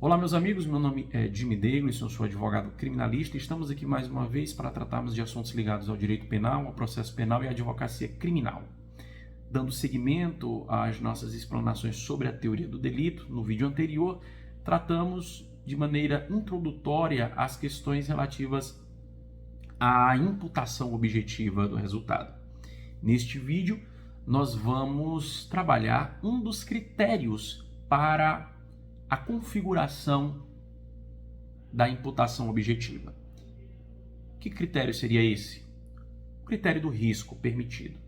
Olá, meus amigos, meu nome é Jimmy Davis, eu sou advogado criminalista e estamos aqui mais uma vez para tratarmos de assuntos ligados ao direito penal, ao processo penal e à advocacia criminal. Dando seguimento às nossas explanações sobre a teoria do delito, no vídeo anterior, tratamos de maneira introdutória as questões relativas à imputação objetiva do resultado. Neste vídeo, nós vamos trabalhar um dos critérios para a configuração da imputação objetiva. Que critério seria esse? O critério do risco permitido.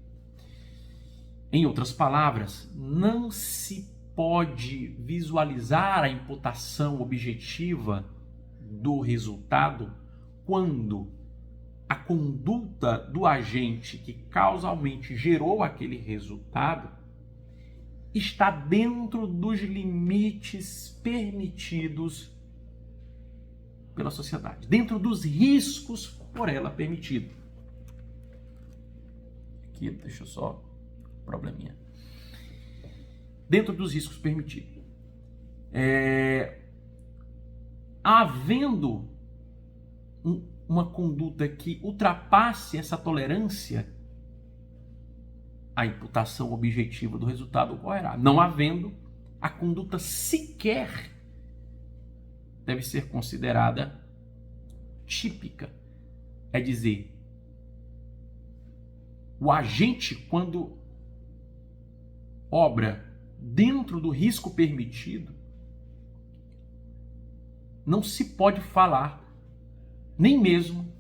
Em outras palavras, não se pode visualizar a imputação objetiva do resultado quando a conduta do agente que causalmente gerou aquele resultado está dentro dos limites permitidos pela sociedade, dentro dos riscos por ela permitidos. Aqui, deixa eu só, probleminha. Dentro dos riscos permitidos. Havendo uma conduta que ultrapasse essa tolerância, a imputação objetiva do resultado ocorrerá. Não havendo, a conduta sequer deve ser considerada típica. É dizer, o agente, quando obra dentro do risco permitido, não se pode falar nem mesmo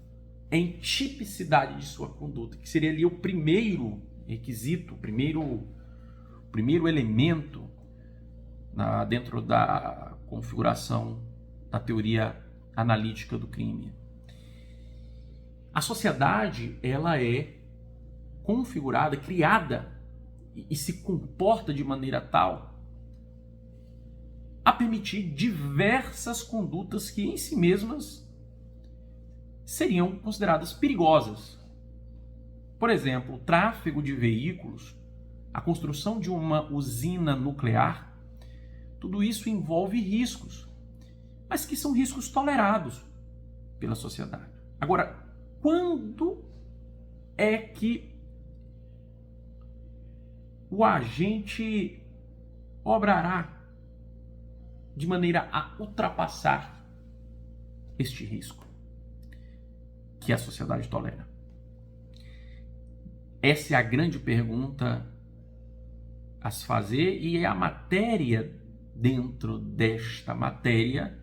em tipicidade de sua conduta, que seria ali o primeiro requisito, o primeiro elemento dentro da configuração da teoria analítica do crime. A sociedade, ela é configurada, criada e se comporta de maneira tal a permitir diversas condutas que em si mesmas seriam consideradas perigosas. Por exemplo, o tráfego de veículos, a construção de uma usina nuclear, tudo isso envolve riscos, mas que são riscos tolerados pela sociedade. Agora, quando é que o agente obrará de maneira a ultrapassar este risco que a sociedade tolera? Essa é a grande pergunta a se fazer e é a matéria dentro desta matéria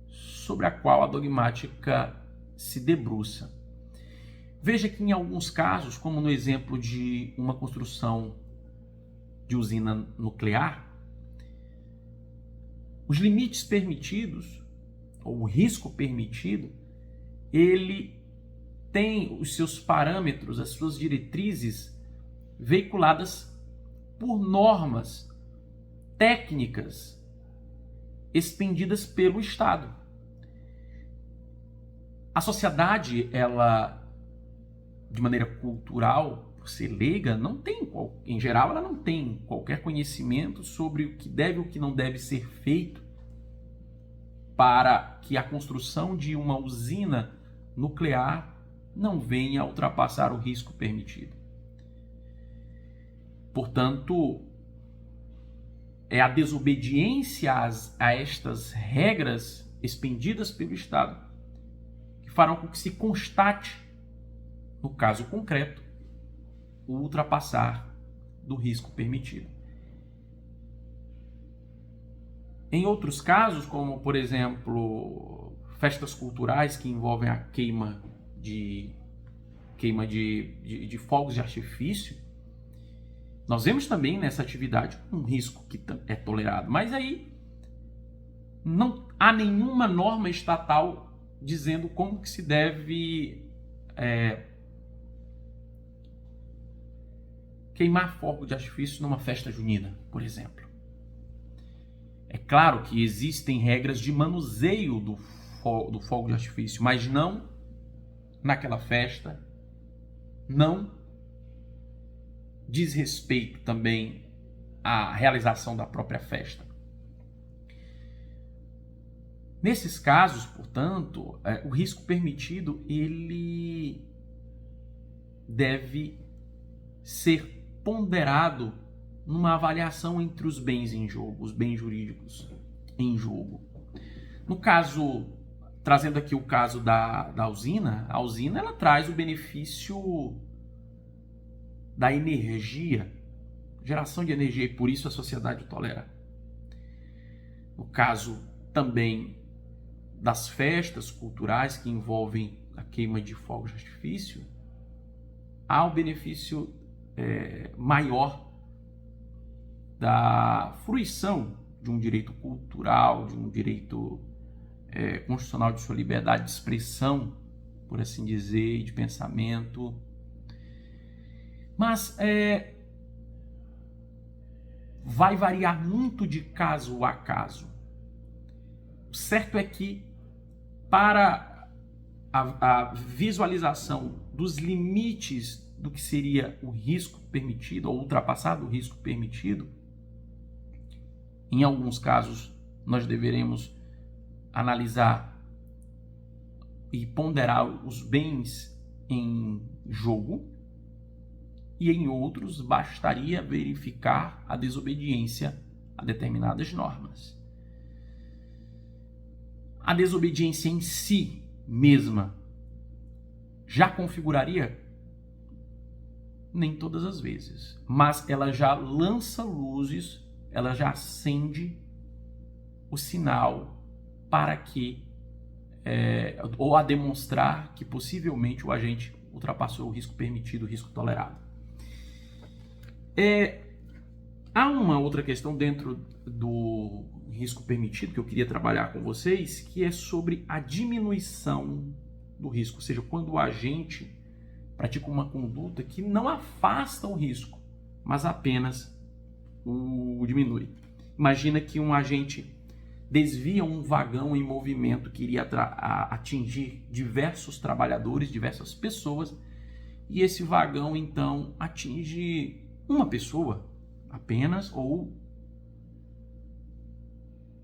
sobre a qual a dogmática se debruça. Veja que em alguns casos, como no exemplo de uma construção de usina nuclear, os limites permitidos, ou o risco permitido, ele tem os seus parâmetros, as suas diretrizes veiculadas por normas técnicas expendidas pelo Estado. A sociedade, ela, de maneira cultural, por ser leiga, não tem, em geral, ela não tem qualquer conhecimento sobre o que deve ou o que não deve ser feito para que a construção de uma usina nuclear não venha a ultrapassar o risco permitido. Portanto, é a desobediência a estas regras expendidas pelo Estado que farão com que se constate, no caso concreto, o ultrapassar do risco permitido. Em outros casos, como por exemplo, festas culturais que envolvem a queima de fogos de artifício, nós vemos também nessa atividade um risco que é tolerado, mas aí não há nenhuma norma estatal dizendo como que se deve queimar fogo de artifício numa festa junina, por exemplo. É claro que existem regras de manuseio do fogo de artifício, mas não naquela festa, não diz respeito também à realização da própria festa. Nesses casos, portanto, o risco permitido ele deve ser ponderado numa avaliação entre os bens em jogo, os bens jurídicos em jogo. No caso, trazendo aqui o caso da usina, a usina ela traz o benefício da energia, geração de energia, e por isso a sociedade tolera. No caso também das festas culturais que envolvem a queima de fogos de artifício, há o benefício maior da fruição de um direito cultural, de um direito constitucional de sua liberdade de expressão, por assim dizer, de pensamento. Mas vai variar muito de caso a caso. O certo é que, para a visualização dos limites do que seria o risco permitido, ou ultrapassado o risco permitido, em alguns casos nós deveremos analisar e ponderar os bens em jogo, e em outros bastaria verificar a desobediência a determinadas normas. A desobediência em si mesma já configuraria? Nem todas as vezes, mas ela já lança luzes, ela já acende o sinal para que, ou a demonstrar que possivelmente o agente ultrapassou o risco permitido, o risco tolerado. Há uma outra questão dentro do risco permitido que eu queria trabalhar com vocês, que é sobre a diminuição do risco, ou seja, quando o agente pratica uma conduta que não afasta o risco, mas apenas o diminui. Imagina que um agente desvia um vagão em movimento que iria atingir diversos trabalhadores, diversas pessoas, e esse vagão então atinge uma pessoa apenas, ou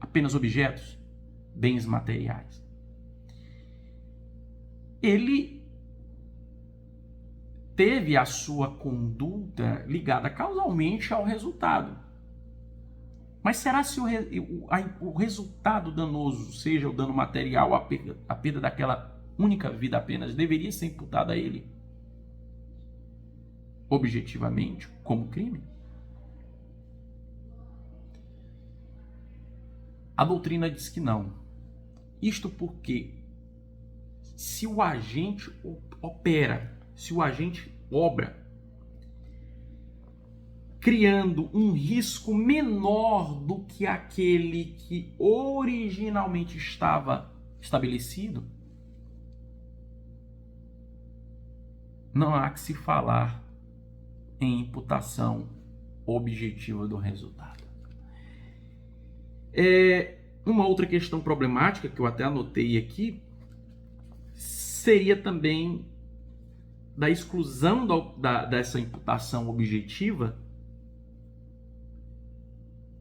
apenas objetos, bens materiais. Ele teve a sua conduta ligada causalmente ao resultado. Mas será se o resultado danoso, seja o dano material, a perda daquela única vida apenas, deveria ser imputada a ele objetivamente como crime? A doutrina diz que não. Isto porque, se o agente opera, se o agente obra, criando um risco menor do que aquele que originalmente estava estabelecido, não há que se falar em imputação objetiva do resultado. Uma outra questão problemática que eu até anotei aqui seria também da exclusão dessa imputação objetiva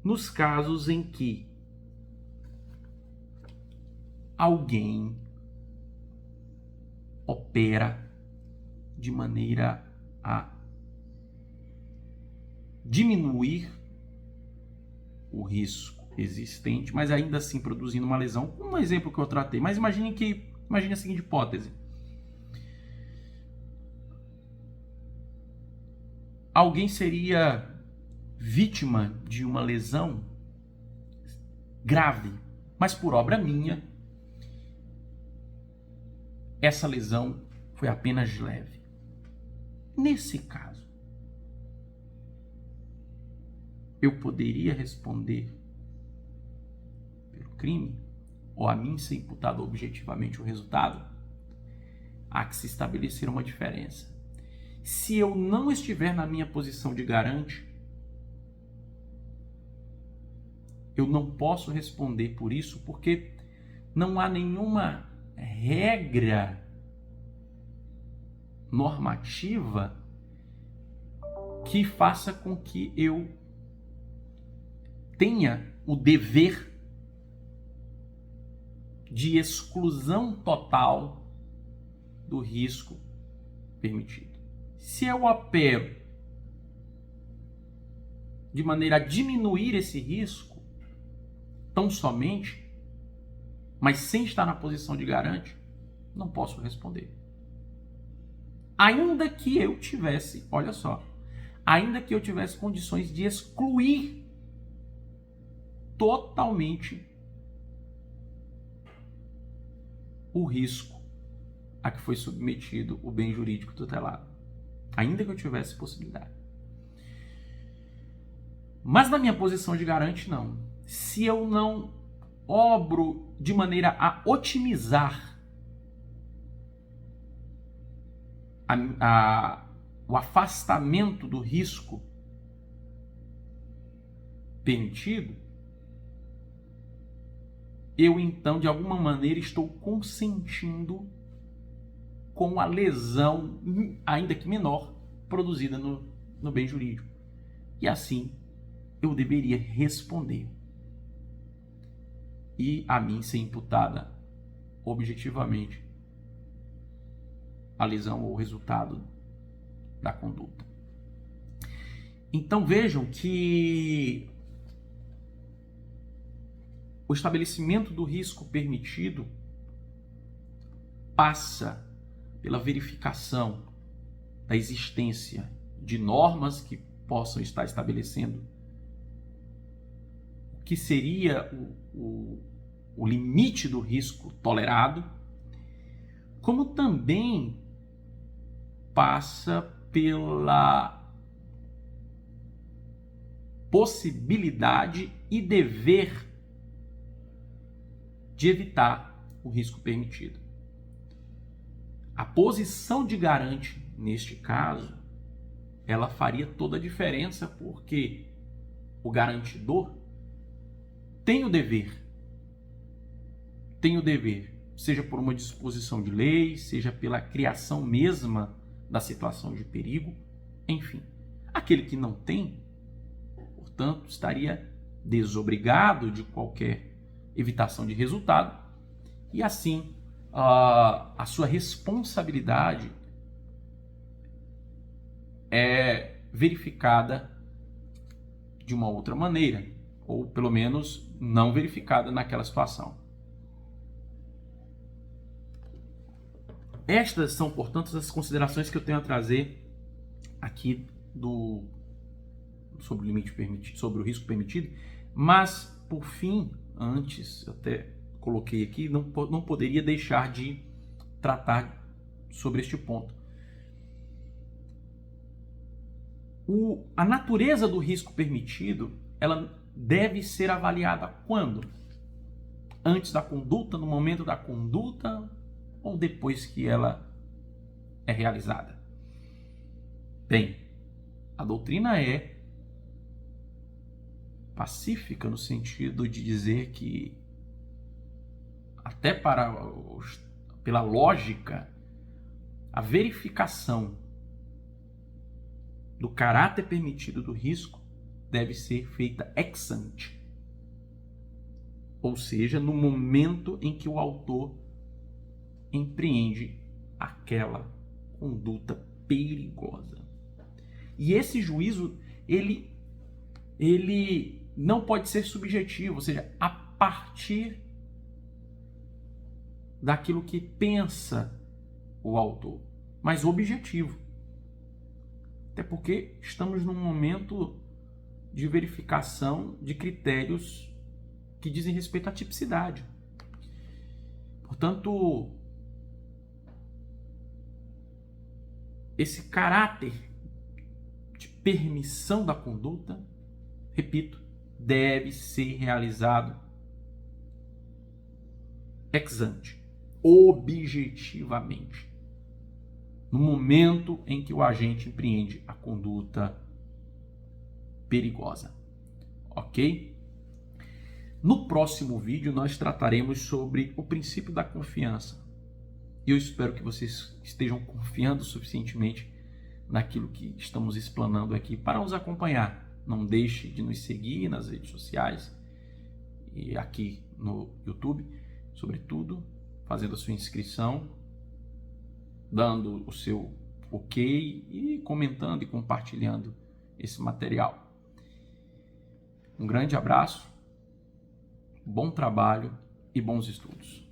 nos casos em que alguém opera de maneira a diminuir o risco existente, mas ainda assim produzindo uma lesão. Um exemplo que eu tratei, mas imagine a seguinte hipótese. Alguém seria vítima de uma lesão grave, mas por obra minha, essa lesão foi apenas leve. Nesse caso, eu poderia responder pelo crime, ou a mim ser imputado objetivamente o resultado? Há que se estabelecer uma diferença. Se eu não estiver na minha posição de garante, eu não posso responder por isso, porque não há nenhuma regra normativa que faça com que eu tenha o dever de exclusão total do risco permitido. Se eu opero de maneira a diminuir esse risco, tão somente, mas sem estar na posição de garante, não posso responder. Ainda que eu tivesse, olha só, ainda que eu tivesse condições de excluir totalmente o risco a que foi submetido o bem jurídico tutelado. Ainda que eu tivesse possibilidade. Mas na minha posição de garante, não. Se eu não obro de maneira a otimizar o afastamento do risco permitido, eu então, de alguma maneira, estou consentindo com a lesão, ainda que menor, produzida no bem jurídico. E assim, eu deveria responder. E a mim ser imputada objetivamente a lesão ou o resultado da conduta. Então vejam que o estabelecimento do risco permitido passa pela verificação da existência de normas que possam estar estabelecendo o que seria o limite do risco tolerado, como também passa pela possibilidade e dever de evitar o risco permitido. A posição de garante, neste caso, ela faria toda a diferença, porque o garantidor tem o dever, seja por uma disposição de lei, seja pela criação mesma da situação de perigo, enfim. Aquele que não tem, portanto, estaria desobrigado de qualquer evitação de resultado, e assim a sua responsabilidade é verificada de uma outra maneira, ou pelo menos não verificada naquela situação. Estas são, portanto, as considerações que eu tenho a trazer aqui sobre o limite permitido, sobre o risco permitido, mas por fim, antes, eu até coloquei aqui, não poderia deixar de tratar sobre este ponto. A natureza do risco permitido, ela deve ser avaliada quando? Antes da conduta, no momento da conduta ou depois que ela é realizada? Bem, a doutrina é pacífica no sentido de dizer que, até pela lógica, a verificação do caráter permitido do risco deve ser feita ex ante, ou seja, no momento em que o autor empreende aquela conduta perigosa. E esse juízo, ele não pode ser subjetivo, ou seja, a partir daquilo que pensa o autor, mas objetivo. Até porque estamos num momento de verificação de critérios que dizem respeito à tipicidade. Portanto, esse caráter de permissão da conduta, repito, deve ser realizado ex ante, objetivamente, no momento em que o agente empreende a conduta perigosa. Ok? No próximo vídeo nós trataremos sobre o princípio da confiança. E eu espero que vocês estejam confiando suficientemente naquilo que estamos explanando aqui para nos acompanhar. Não deixe de nos seguir nas redes sociais e aqui no YouTube, sobretudo, fazendo a sua inscrição, dando o seu ok e comentando e compartilhando esse material. Um grande abraço, bom trabalho e bons estudos.